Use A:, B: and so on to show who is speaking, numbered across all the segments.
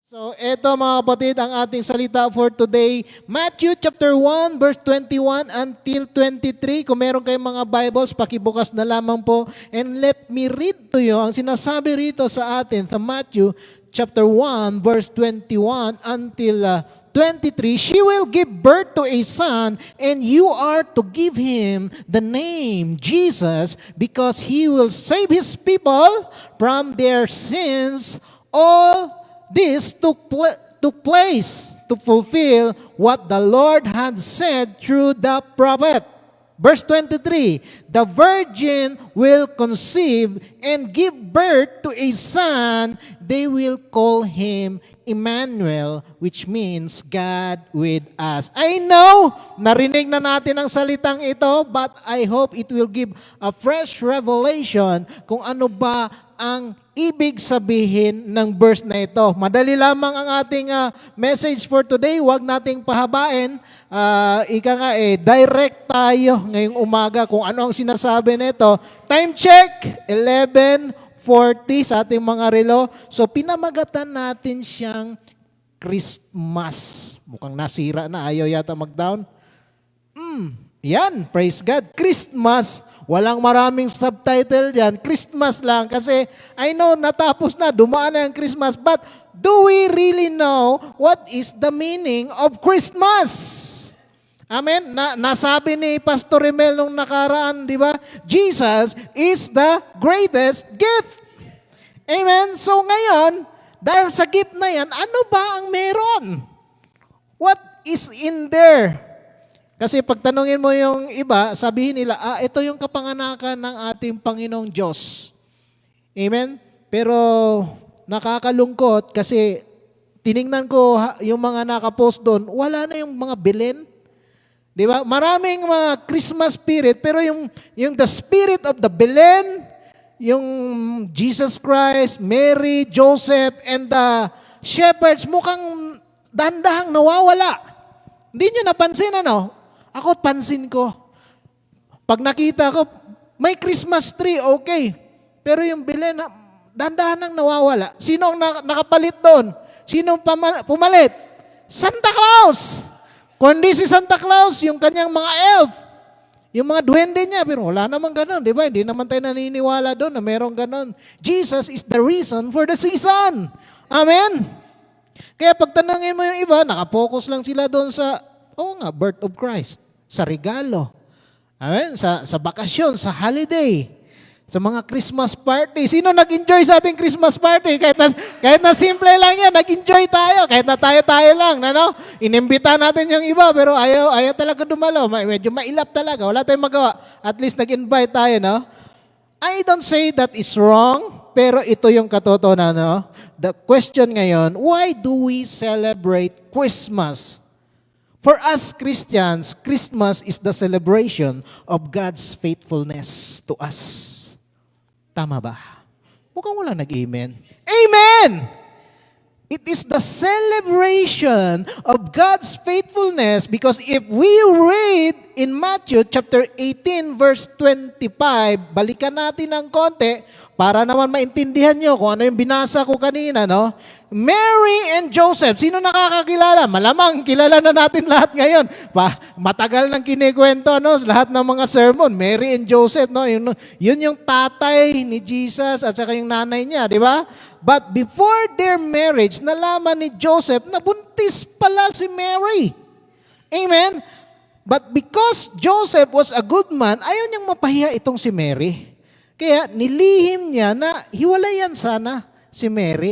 A: So, eto mga kapatid, ang ating salita for today. Matthew chapter 1, verse 21 until 23. Kung meron kayong mga Bibles, pakibukas na lamang po. And let me read to you ang sinasabi rito sa atin sa Matthew chapter 1, verse 21 until 23. She will give birth to a son, and you are to give him the name Jesus, because he will save his people from their sins. All this took place to fulfill what the Lord had said through the prophet. Verse 23, the virgin will conceive and give birth to a son. They will call him Emmanuel, which means God with us. I know, narinig na natin ang salitang ito, but I hope it will give a fresh revelation kung ano ba ang ibig sabihin ng verse na ito. Madali lamang ang ating message for today. Huwag nating pahabain. Direct tayo ngayong umaga kung ano ang sinasabi nito. Time check, 11:40 sa ating mga relo. So pinamagatan natin siyang Christmas. Mukhang nasira na, ayaw yata mag-down. Yan, praise God. Christmas. Walang maraming subtitle dyan. Christmas lang. Kasi I know natapos na, dumaan na yung Christmas. But do we really know what is the meaning of Christmas? Amen? Nasabi ni Pastor Remel nung nakaraan, di ba? Jesus is the greatest gift. Amen? So ngayon, dahil sa gift na yan, ano ba ang meron? What is in there? Kasi pag tanungin mo yung iba, sabihin nila, ito yung kapanganakan ng ating Panginoong Diyos. Amen? Pero nakakalungkot kasi tiningnan ko yung mga nakapost doon, wala na yung mga Belen. Di ba? Maraming mga Christmas spirit, pero yung the spirit of the Belen, yung Jesus Christ, Mary, Joseph, and the shepherds, mukhang dahan-dahang nawawala. Hindi nyo napansin, ano? Ako, pansin ko. Pag nakita ko, may Christmas tree, okay. Pero yung Belen, dahan-dahan nang nawawala. Sino ang nakapalit doon? Sino ang pumalit? Santa Claus! Kundi si Santa Claus, yung kanyang mga elf, yung mga duwende niya, pero wala naman ganun, di ba? Hindi naman tayo naniniwala doon na merong ganun. Jesus is the reason for the season. Amen? Kaya pag tanungin mo yung iba, nakapokus lang sila doon sa, birth of Christ. Sa regalo, amen? Sa bakasyon, sa holiday, sa mga Christmas party. Sino nag-enjoy sa ating Christmas party? Kahit na simple lang yan, nag-enjoy tayo. Kahit na tayo lang, ano? Inimbita natin yung iba, pero ayaw talaga dumalo. Medyo mailap talaga. Wala tayong magawa. At least nag-invite tayo, no? I don't say that is wrong, pero ito yung katotohanan, no? The question ngayon, why do we celebrate Christmas? For us Christians, Christmas is the celebration of God's faithfulness to us. Tama ba? Mukhang wala nag-amen. Amen! It is the celebration of God's faithfulness, because if we read in Matthew chapter 18 verse 25, balikan natin ng konti para naman maintindihan nyo kung ano yung binasa ko kanina, no? Mary and Joseph, sino nakakakilala? Malamang kilala na natin lahat ngayon. Matagal nang kinikwento, no? Lahat ng mga sermon, Mary and Joseph, no? Yun yung tatay ni Jesus at saka yung nanay niya, di ba? But before their marriage, nalaman ni Joseph na buntis pala si Mary. Amen? But because Joseph was a good man, ayaw niyang mapahiya itong si Mary. Kaya nilihim niya na hiwalayan sana si Mary,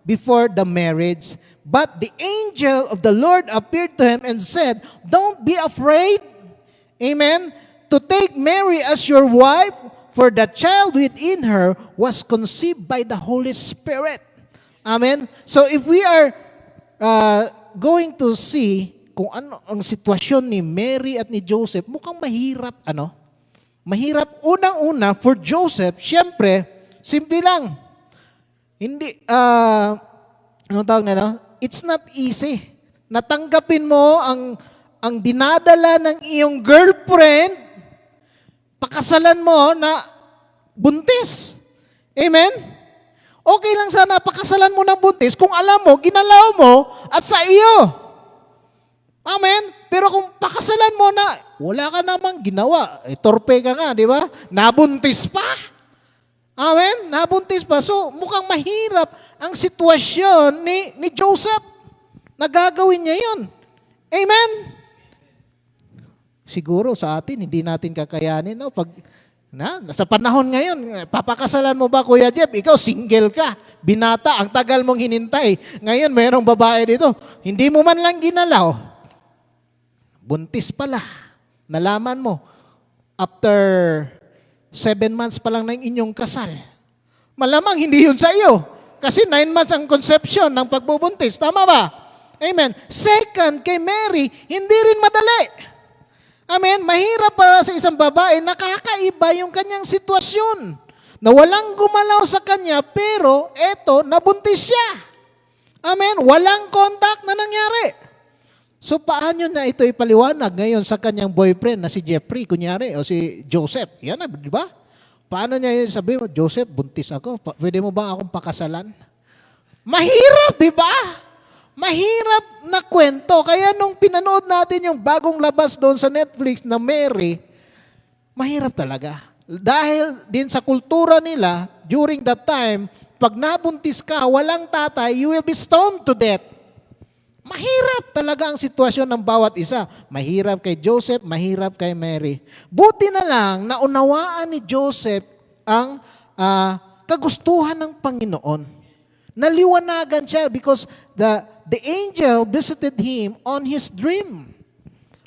A: before the marriage. But the angel of the Lord appeared to him and said, "Don't be afraid, amen, to take Mary as your wife, for the child within her was conceived by the Holy Spirit." Amen? So if we are going to see kung ano ang sitwasyon ni Mary at ni Joseph, mukhang mahirap, Mahirap unang-una for Joseph, siyempre, simple lang. Hindi, anong tawag na, it's not easy. Natanggapin mo ang dinadala ng iyong girlfriend, pakasalan mo na buntis. Amen? Okay lang sana pakasalan mo ng buntis kung alam mo, ginalaw mo at sa iyo. Amen? Pero kung pakasalan mo na, wala ka namang ginawa. Torpe ka nga, di ba? Nabuntis pa. Amen? Nabuntis pa. So, mukhang mahirap ang sitwasyon ni Joseph. Nagagawin niya yun. Amen? Siguro sa atin, hindi natin kakayanin. No? Sa panahon ngayon, papakasalan mo ba, Kuya Jeff? Ikaw, single ka. Binata, ang tagal mong hinintay. Ngayon, mayroong babae dito. Hindi mo man lang ginalaw. Buntis pala. Nalaman mo, after 7 months pa lang ng inyong kasal. Malamang hindi yun sa iyo. Kasi 9 months ang conception ng pagbubuntis. Tama ba? Amen. Second, kay Mary, hindi rin madali. Amen. Mahirap para sa isang babae, nakakaiba yung kanyang sitwasyon. Na walang gumalaw sa kanya, pero eto, nabuntis siya. Amen. Walang contact na nangyari. So paano na ito ipaliwanag ngayon sa kanyang boyfriend na si Jeffrey, kunyari, o si Joseph? Yan na, di ba? Paano niya yun sabi mo, Joseph, buntis ako. Pwede mo ba akong pakasalan? Mahirap, di ba? Mahirap na kwento. Kaya nung pinanood natin yung bagong labas doon sa Netflix na Mary, mahirap talaga. Dahil din sa kultura nila, during that time, pag nabuntis ka, walang tatay, you will be stoned to death. Mahirap talaga ang sitwasyon ng bawat isa. Mahirap kay Joseph, mahirap kay Mary. Buti na lang, naunawaan ni Joseph ang kagustuhan ng Panginoon. Naliwanagan siya because the angel visited him on his dream.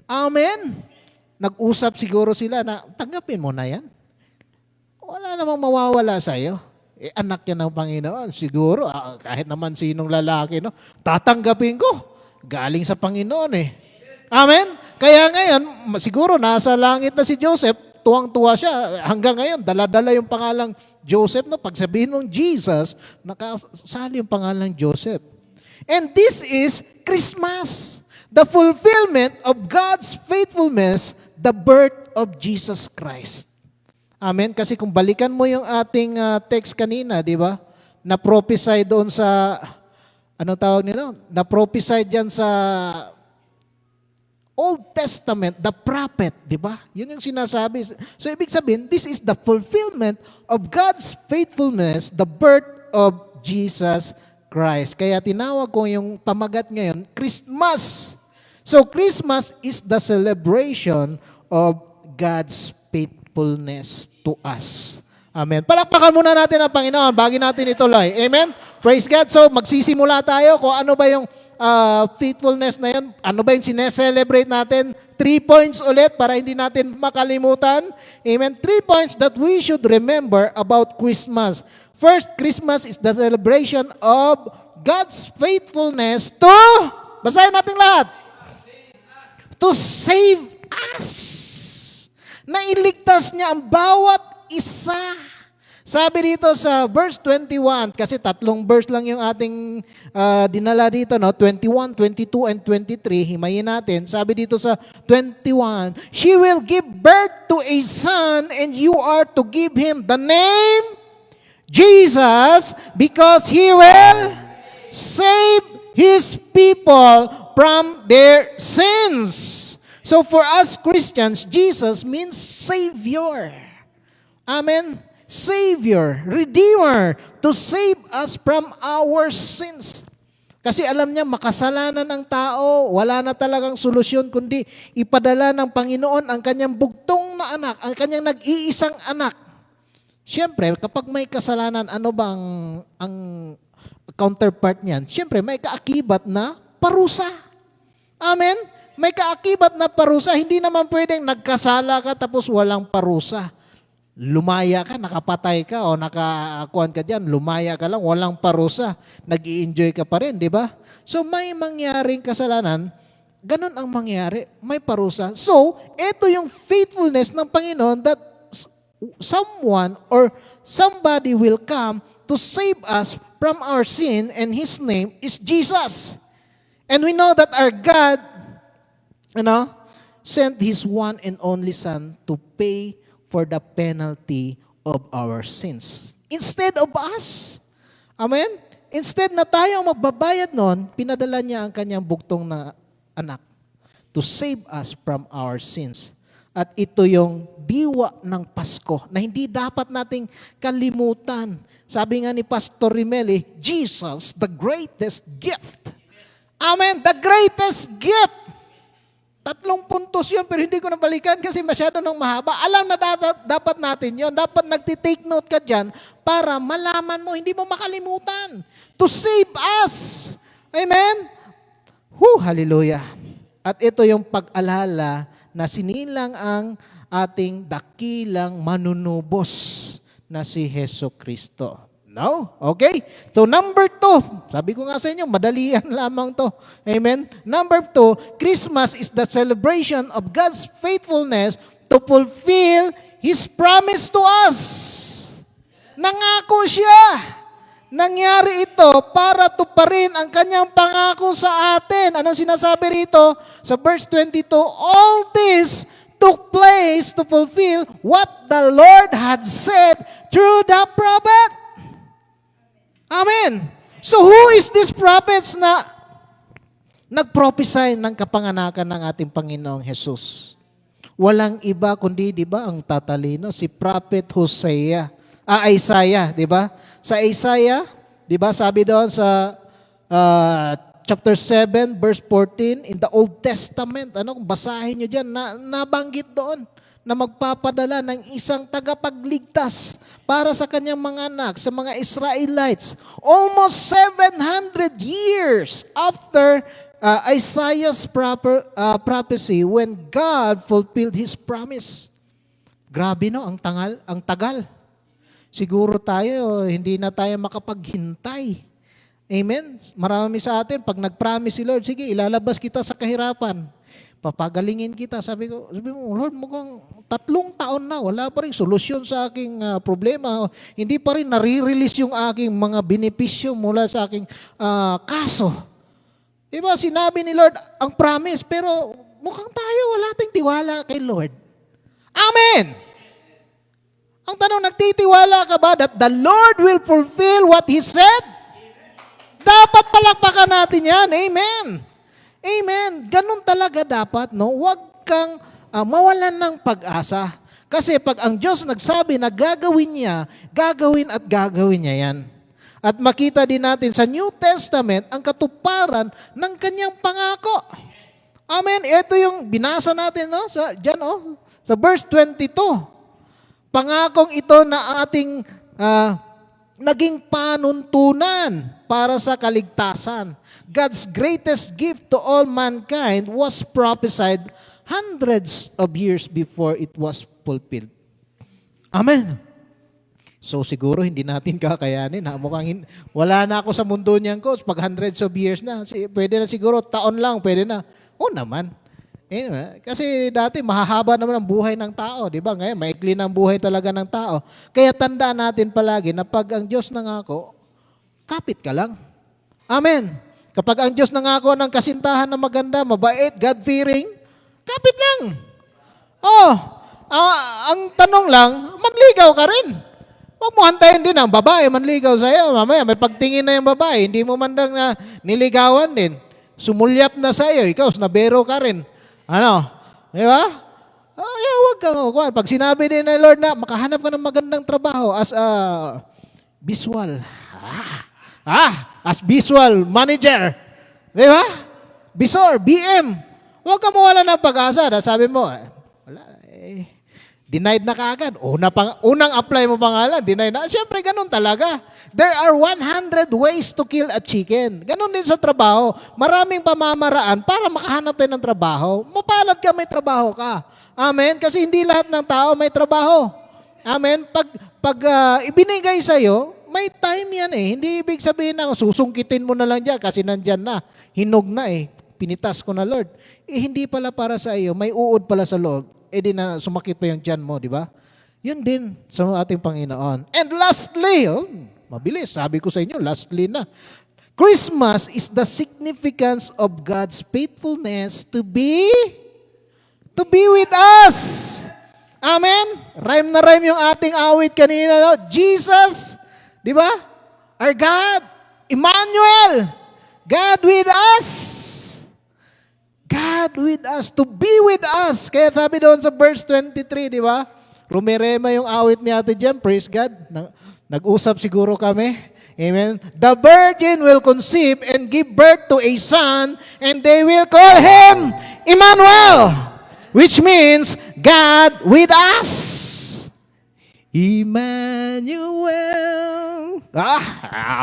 A: Amen? Nag-usap siguro sila na, tanggapin mo na yan. Wala namang mawawala sa'yo. Anak yan ng Panginoon. Siguro, kahit naman sinong lalaki, no? Tatanggapin ko. Galing sa Panginoon eh. Amen? Kaya ngayon, siguro nasa langit na si Joseph, tuwang-tuwa siya. Hanggang ngayon, dala-dala yung pangalang Joseph. No? Pag sabihin mong Jesus, nakasali yung pangalang Joseph. And this is Christmas. The fulfillment of God's faithfulness, the birth of Jesus Christ. Amen? Kasi kung balikan mo yung ating text kanina, di ba? Na-prophesy doon sa, ano tawag nila? Na-prophesy dyan sa Old Testament, the prophet, di ba? Yun yung sinasabi. So, ibig sabihin, this is the fulfillment of God's faithfulness, the birth of Jesus Christ. Kaya tinawag ko yung pamagat ngayon, Christmas. So, Christmas is the celebration of God's faithfulness to us. Amen. Palakpakan muna natin ang Panginoon bago natin ituloy. Amen? Praise God. So, magsisimula tayo kung ano ba yung faithfulness na yun. Ano ba yung sineselebrate natin? 3 points ulit para hindi natin makalimutan. Amen? 3 points that we should remember about Christmas. First, Christmas is the celebration of God's faithfulness to, basahin natin lahat, to save us. Nailigtas niya ang bawat isa. Sabi dito sa verse 21, kasi 3 verse lang yung ating dinala dito, no? 21, 22, and 23. Himayin natin. Sabi dito sa 21, she will give birth to a son and you are to give him the name Jesus because he will save his people from their sins. So for us Christians, Jesus means Savior. Amen? Savior, Redeemer, to save us from our sins. Kasi alam niya, makasalanan ang tao, wala na talagang solusyon, kundi ipadala ng Panginoon ang kanyang bugtong na anak, ang kanyang nag-iisang anak. Siyempre, kapag may kasalanan, ano ba ang counterpart niyan? Siyempre, may kaakibat na parusa. Amen? May kaakibat na parusa. Hindi naman pwedeng nagkasala ka tapos walang parusa. Lumaya ka, nakapatay ka o nakakuan ka dyan, lumaya ka lang, walang parusa. Nag-i-enjoy ka pa rin, di ba? So may mangyaring kasalanan, ganun ang mangyari, may parusa. So, ito yung faithfulness ng Panginoon that someone or somebody will come to save us from our sin and His name is Jesus. And we know that our God, sent His one and only Son to pay for the penalty of our sins. Instead of us. Amen? Instead na tayo ang magbabayad nun, pinadala niya ang kanyang buktong na anak to save us from our sins. At ito yung diwa ng Pasko na hindi dapat nating kalimutan. Sabi nga ni Pastor Rimel, Jesus, the greatest gift. Amen, the greatest gift. 3 puntos yun, pero hindi ko nabalikan kasi masyado nang mahaba. Alam na dapat natin yun. Dapat nagtitake note ka dyan para malaman mo, hindi mo makalimutan. To save us. Amen? Hallelujah. At ito yung pag-alala na sinilang ang ating dakilang manunubos na si Hesus Kristo. No? Okay? So number 2, sabi ko nga sa inyo, madalian lamang to. Amen? Number 2, Christmas is the celebration of God's faithfulness to fulfill His promise to us. Nangako siya. Nangyari ito para tuparin ang kanyang pangako sa atin. Anong sinasabi rito? Sa verse 22, all this took place to fulfill what the Lord had said through the prophet. Amen. So who is this prophets na nagprophesy ng kapanganakan ng ating Panginoong Jesus? Walang iba kundi, di ba, ang tatalino, si Prophet Isaiah, di ba? Sa Isaiah, di ba, sabi doon sa chapter 7, verse 14, in the Old Testament, kung basahin nyo dyan, nabanggit doon na magpapadala ng isang tagapagligtas para sa kanyang mga anak, sa mga Israelites. Almost 700 years after Isaiah's prophecy when God fulfilled His promise. Grabe no, ang tagal. Siguro tayo, hindi na tayo makapaghintay. Amen? Marami sa atin, pag nag-promise si Lord, sige, ilalabas kita sa kahirapan. Papagalingin kita. Sabi mo, Lord, mukhang 3 taon na, wala pa rin solusyon sa aking problema. Hindi pa rin nare-release yung aking mga benepisyo mula sa aking kaso. Diba, sinabi ni Lord ang promise, pero mukhang tayo wala tayong tiwala kay Lord. Amen! Ang tanong, nagtitiwala ka ba that the Lord will fulfill what He said? Dapat palakpakan natin yan. Amen! Amen. Ganun talaga dapat, no? Huwag kang mawalan ng pag-asa. Kasi pag ang Diyos nagsabi na gagawin niya, gagawin at gagawin niya yan. At makita din natin sa New Testament ang katuparan ng kanyang pangako. Amen. Ito yung binasa natin, no? Sa verse 22. Pangakong ito na ating naging panuntunan para sa kaligtasan. God's greatest gift to all mankind was prophesied hundreds of years before it was fulfilled. Amen. So siguro hindi natin kakayanin. Mukhang wala na ako sa mundo niyan, coach. Pag hundreds of years na, pwede na siguro taon lang, pwede na. O naman. Kasi dati mahahaba naman ang buhay ng tao, di ba? Ngayon, maikli na ang buhay talaga ng tao. Kaya tandaan natin palagi na pag ang Diyos nangako, kapit ka lang. Amen. Kapag ang Diyos nangako ng kasintahan na maganda, mabait, God-fearing, kapit lang. Ang tanong lang, manligaw ka rin. Huwag mo hantayin din ang babae, manligaw sa'yo. Mamaya, may pagtingin na yung babae, hindi mo mandang na niligawan din. Sumulyap na sa'yo, ikaw, nabero ka rin. Di ba? Huwag kang, pag sinabi din ng Lord na makahanap ka ng magandang trabaho as a visual. As visual manager. Di ba? Bisor, BM. Huwag ka mawala ng pag-asa. Sabi mo, wala, denied na kaagad. Unang apply mo pangalan, denied na. Siyempre, ganun talaga. There are 100 ways to kill a chicken. Ganun din sa trabaho. Maraming pamamaraan para makahanap tayo ng trabaho. Mapalad ka, may trabaho ka. Amen? Kasi hindi lahat ng tao may trabaho. Amen? Pag ibinigay sa'yo, may time yan eh. Hindi ibig sabihin na susungkitin mo na lang dyan kasi nandyan na. Hinog na eh. Pinitas ko na, Lord. Hindi pala para sa iyo. May uod pala sa loob. Di na sumakit pa yung dyan mo, di ba? Yun din sa ating Panginoon. And lastly, mabilis, sabi ko sa inyo, lastly na. Christmas is the significance of God's faithfulness to be with us. Amen? Rhyme na rhyme yung ating awit kanina. No? Jesus, di ba? our God, Emmanuel, God with us. God with us, to be with us. Kaya sabi doon sa verse 23, di ba? Rumirema yung awit ni Ate Jem, praise God. Nag-usap siguro kami. Amen. The virgin will conceive and give birth to a son, and they will call him Emmanuel, which means God with us. Emmanuel.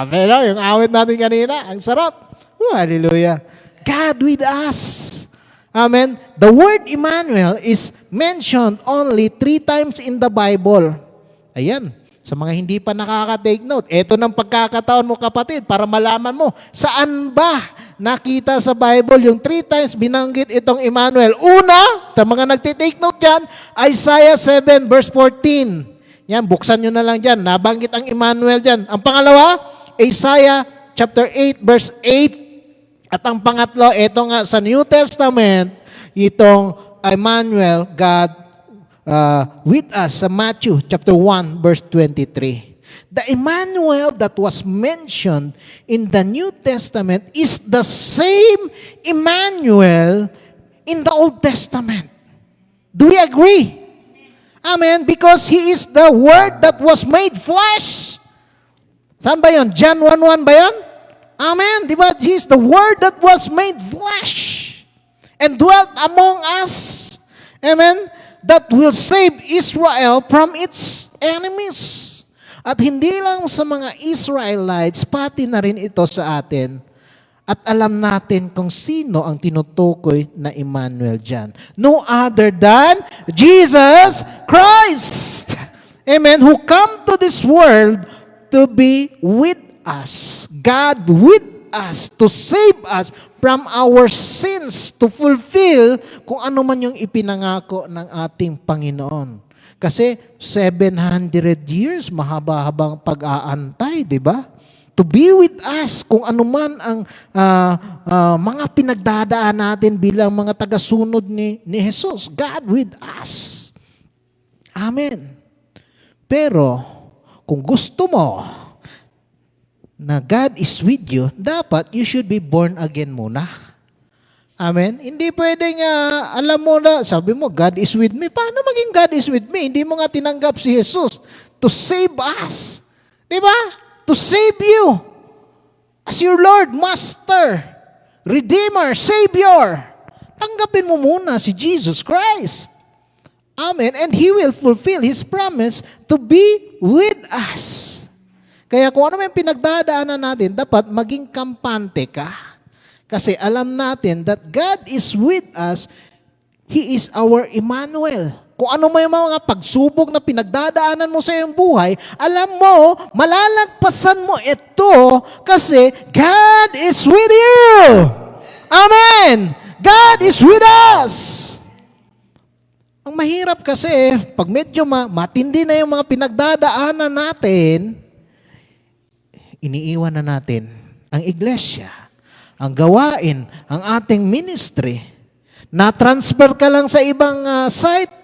A: Pero yung awit natin kanina, ang sarap. Hallelujah. God with us. Amen. The word Emmanuel is mentioned only 3 times in the Bible. Ayan. Sa mga hindi pa nakaka-take note, eto ng pagkakataon mo kapatid para malaman mo saan ba nakita sa Bible yung 3 times binanggit itong Emmanuel. Una, sa mga nagtitake note dyan, Isaiah 7 verse 14. Yan, buksan nyo na lang dyan. Nabanggit ang Emmanuel dyan. Ang pangalawa, Isaiah chapter 8 verse 8. At ang pangatlo, ito nga sa New Testament, itong Emmanuel, God with us sa Matthew chapter 1 verse 23. The Emmanuel that was mentioned in the New Testament is the same Emmanuel in the Old Testament. Do we agree? Amen. Because He is the Word that was made flesh. Saan ba yun? John 1:1 ba yun? Amen. Di ba? He is the Word that was made flesh and dwelt among us. Amen. That will save Israel from its enemies. At hindi lang sa mga Israelites, pati na rin ito sa atin. At alam natin kung sino ang tinutukoy na Emmanuel dyan. No other than Jesus Christ. Amen. Who come to this world to be with us. God with us. To save us from our sins, to fulfill kung ano man yung ipinangako ng ating Panginoon. Kasi 700 years, mahaba-habang pag-aantay, di ba? To be with us, kung ano man ang mga pinagdadaan natin bilang mga tagasunod ni Jesus. God with us. Amen. Pero, kung gusto mo na God is with you, dapat you should be born again muna. Amen? Hindi pwedeng, alam mo na, sabi mo, God is with me. Paano maging God is with me? Hindi mo nga tinanggap si Jesus to save us. Di ba? To save you as your Lord, Master, Redeemer, Savior. Tanggapin mo muna si Jesus Christ. Amen? And He will fulfill His promise to be with us. Kaya kung ano may pinagdadaanan natin, dapat maging kampante ka. Kasi alam natin that God is with us. He is our Emmanuel. Kung ano may mga pagsubok na pinagdadaanan mo sa iyong buhay, alam mo, malalagpasan mo ito kasi God is with you. Amen! God is with us. Ang mahirap kasi, pag medyo matindi na yung mga pinagdadaanan natin, iniiwan na natin ang iglesia, ang gawain, ang ating ministry. Na-transfer ka lang sa ibang site.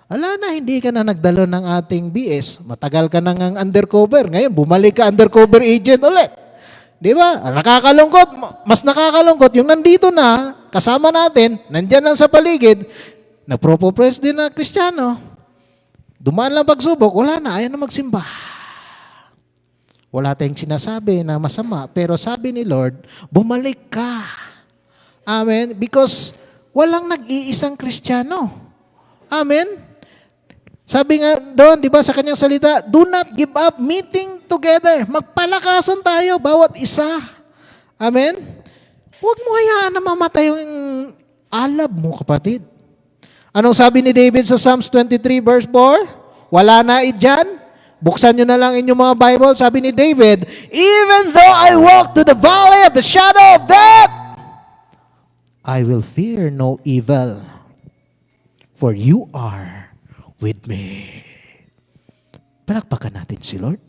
A: Ala na, hindi ka na nagdalo ng ating BS. Matagal ka nang undercover. Ngayon, bumalik ka undercover agent ulit. Di ba? Nakakalungkot. Mas nakakalungkot yung nandito na, kasama natin, nandyan lang sa paligid, nagpropopres din na Kristiyano. Dumaan lang pagsubok, wala na, ayaw na magsimba. Wala tayong sinasabi na masama, pero sabi ni Lord, bumalik ka. Amen? Because walang nag-iisang Kristiyano. Amen? Sabi nga doon, di ba, sa kanyang salita, do not give up meeting together. Magpalakasan tayo, bawat isa. Amen? Huwag mo hayaan na mamatay yung alab mo, kapatid. Anong sabi ni David sa Psalms 23 verse 4? Wala na dyan. Buksan nyo na lang inyong mga Bible. Sabi ni David, even though I walk to the valley of the shadow of death, I will fear no evil, for you are with me. Palakpakan natin si Lord.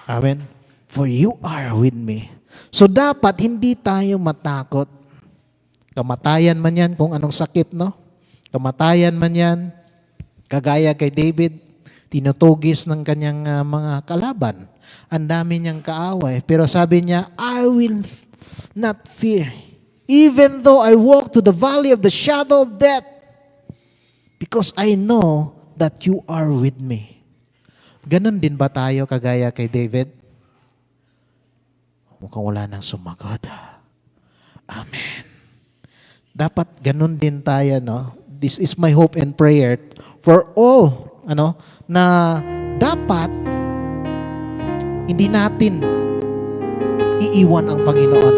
A: Amen. For you are with me. So dapat hindi tayo matakot. Kamatayan man yan, kung anong sakit, no? Kamatayan man yan, kagaya kay David, tinutugis ng kanyang mga kalaban. Ang dami niyang kaaway. Pero sabi niya, I will not fear. Even though I walk to the valley of the shadow of death, because I know that you are with me. Ganon din ba tayo kagaya kay David? Mukhang wala nang sumagot. Amen. Dapat ganon din tayo, no? This is my hope and prayer for all, na dapat hindi natin iiwan ang Panginoon.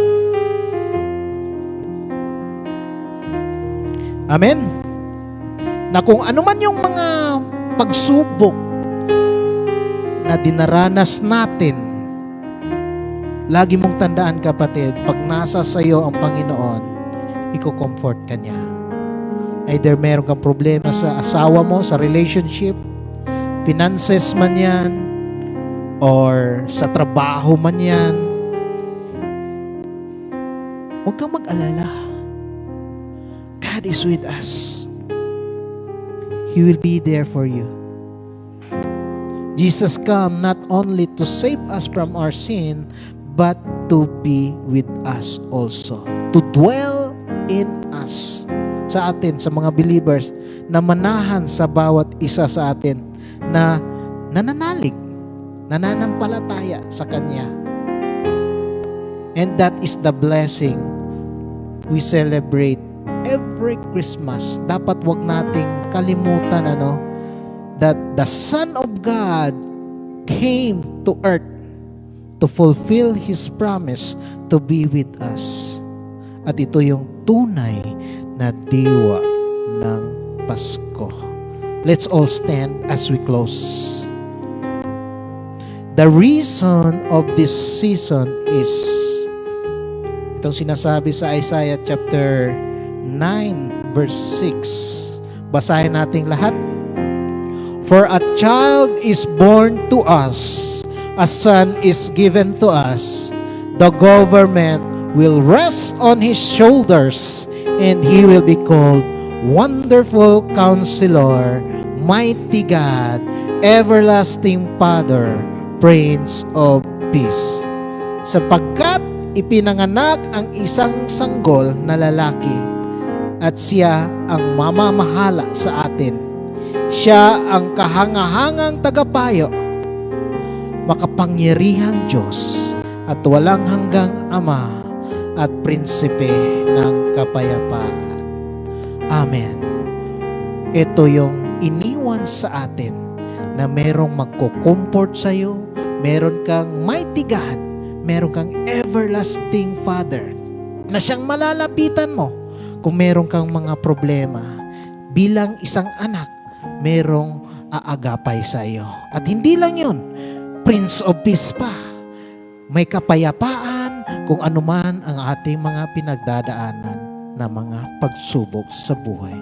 A: Amen? Na kung ano man yung mga pagsubok na dinaranas natin, lagi mong tandaan, kapatid, pag nasa sayo ang Panginoon, iko-comfort ka niya. Either meron kang problema sa asawa mo, sa relationship, finances man yan, or sa trabaho man yan, huwag kang mag-alala. God is with us. He will be there for you. Jesus came not only to save us from our sin, but to be with us also. To dwell in us. Sa atin, sa mga believers, na manahan sa bawat isa sa atin, na nananalig, nananampalataya sa Kanya. And that is the blessing we celebrate every Christmas. Dapat wag nating kalimutan, that the Son of God came to earth to fulfill His promise to be with us. At ito yung tunay na diwa ng Pasko. Let's all stand as we close. The reason of this season is itong sinasabi sa Isaiah chapter 9 verse 6. Basahin natin lahat. For a child is born to us, a son is given to us, the government will rest on his shoulders, and he will be called Wonderful Counselor, Mighty God, Everlasting Father, Prince of Peace. Sapagkat ipinanganak ang isang sanggol na lalaki, at siya ang mamamahala sa atin. Siya ang kahangahangang tagapayo, makapangyarihang Diyos, at walang hanggang Ama, at Prinsipe ng Kapayapaan. Amen. Ito yung iniwan sa atin na merong magko-comfort sa iyo, meron kang mighty God, meron kang everlasting Father na siyang malalapitan mo kung meron kang mga problema. Bilang isang anak, merong aagapay sa iyo. At hindi lang yun, Prince of Peace pa. May kapayapaan kung anuman ang ating mga pinagdadaanan na mga pagsubok sa buhay.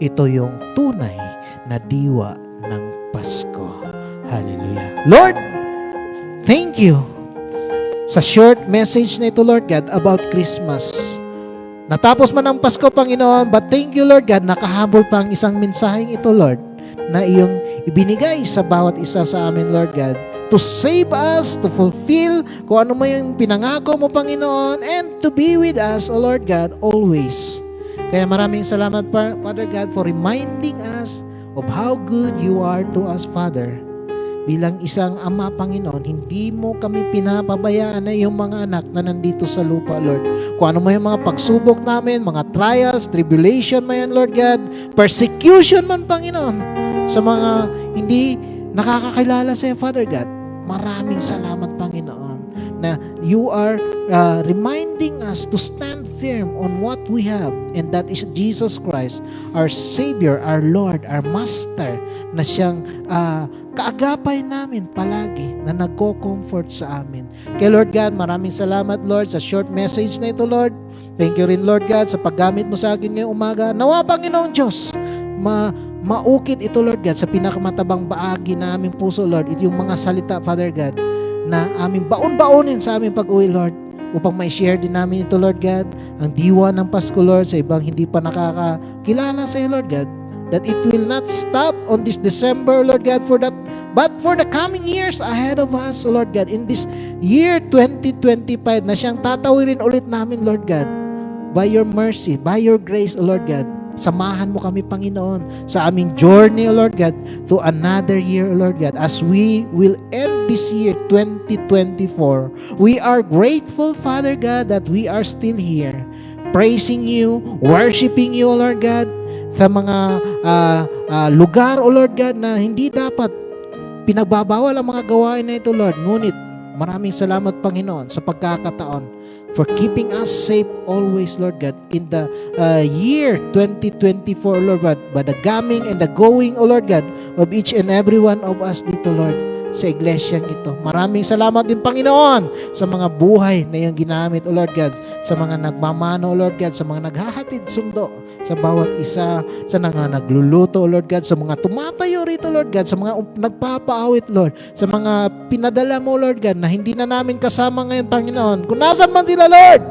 A: Ito yung tunay na diwa ng Pasko. Hallelujah. Lord, thank you sa short message na ito, Lord God, about Christmas. Natapos man ang Pasko, Panginoon, but thank you, Lord God, nakahabol pa ang isang mensaheng ito, Lord, na iyong ibinigay sa bawat isa sa amin, Lord God, to save us, to fulfill kung ano mo yung pinangako mo, Panginoon, and to be with us, O Lord God, always. Kaya maraming salamat, Father God, for reminding us of how good you are to us, Father. Bilang isang Ama, Panginoon, hindi mo kami pinapabayaan na yung mga anak na nandito sa lupa, Lord. Kung ano mo yung mga pagsubok namin, mga trials, tribulation man, Lord God, persecution man, Panginoon, sa mga hindi nakakakilala sa iyo, Father God, maraming salamat, Panginoon, na you are reminding us to stand firm on what we have, and that is Jesus Christ, our Savior, our Lord, our Master, na siyang kaagapay namin palagi, na nagko-comfort sa amin. Kaya Lord God, maraming salamat, Lord, sa short message na ito, Lord. Thank you rin, Lord God, sa paggamit mo sa akin ngayong umaga. Nawa, Panginoong Diyos, maukit ito, Lord God, sa pinakamatabang baagi na aming puso, Lord. Ito yung mga salita, Father God, na aming baon-baonin sa aming pag-uwi, Lord, upang may share din namin ito, Lord God, ang diwa ng Pasko, Lord, sa ibang hindi pa nakakakilala sa iyo, Lord God, that it will not stop on this December, Lord God, but for the coming years ahead of us, Lord God, in this year 2025 na siyang tatawirin ulit namin, Lord God, by your mercy, by your grace, O Lord God. Samahan mo kami, Panginoon, sa aming journey, O Lord God, to another year, O Lord God, as we will end this year, 2024. We are grateful, Father God, that we are still here, praising you, worshiping you, O Lord God, sa mga lugar, O Lord God, na hindi dapat pinagbabawal ang mga gawain na ito, Lord. Ngunit, maraming salamat, Panginoon, sa pagkakataon for keeping us safe always, Lord God, in the year 2024, Lord God, by the coming and the going, O Lord God, of each and every one of us dito, Lord, sa iglesyang ito. Maraming salamat din, Panginoon, sa mga buhay na iyong ginamit, O Lord God, sa mga nagmamano, O Lord God, sa mga naghahatid sundo sa bawat isa, sa mga nagluluto, O Lord God, sa mga tumatayo rito, Lord God, sa mga nagpapaawit, Lord, sa mga pinadala mo, Lord God, na hindi na namin kasama ngayon, Panginoon. Kung nasan man sila, Lord,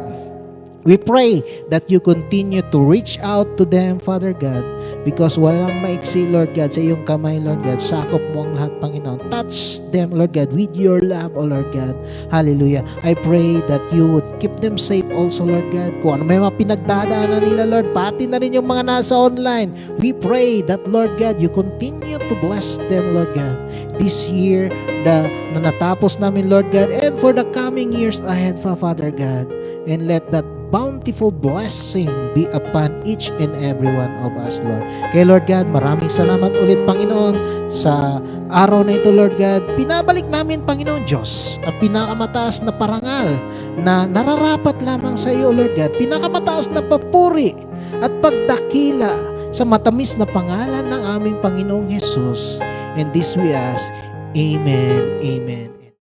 A: we pray that you continue to reach out to them, Father God, because walang maiksi, Lord God, sa iyong kamay, Lord God. Sakop mo ang lahat, Panginoon. Touch them, Lord God, with your love, O Lord God. Hallelujah. I pray that you would keep them safe also, Lord God. Kung ano may mga pinagdadaanan nila, Lord, pati na rin yung mga nasa online. We pray that, Lord God, you continue to bless them, Lord God, this year na natapos namin, Lord God, and for the coming years ahead, Father God. And let that bountiful blessing be upon each and every one of us, Lord. Kaya, Lord God, maraming salamat ulit, Panginoon, sa araw na ito, Lord God. Pinabalik namin, Panginoon Diyos, ang pinakamataas na parangal na nararapat lamang sa iyo, Lord God. Pinakamataas na papuri at pagdakila sa matamis na pangalan ng aming Panginoong Jesus. And this we ask, Amen, Amen.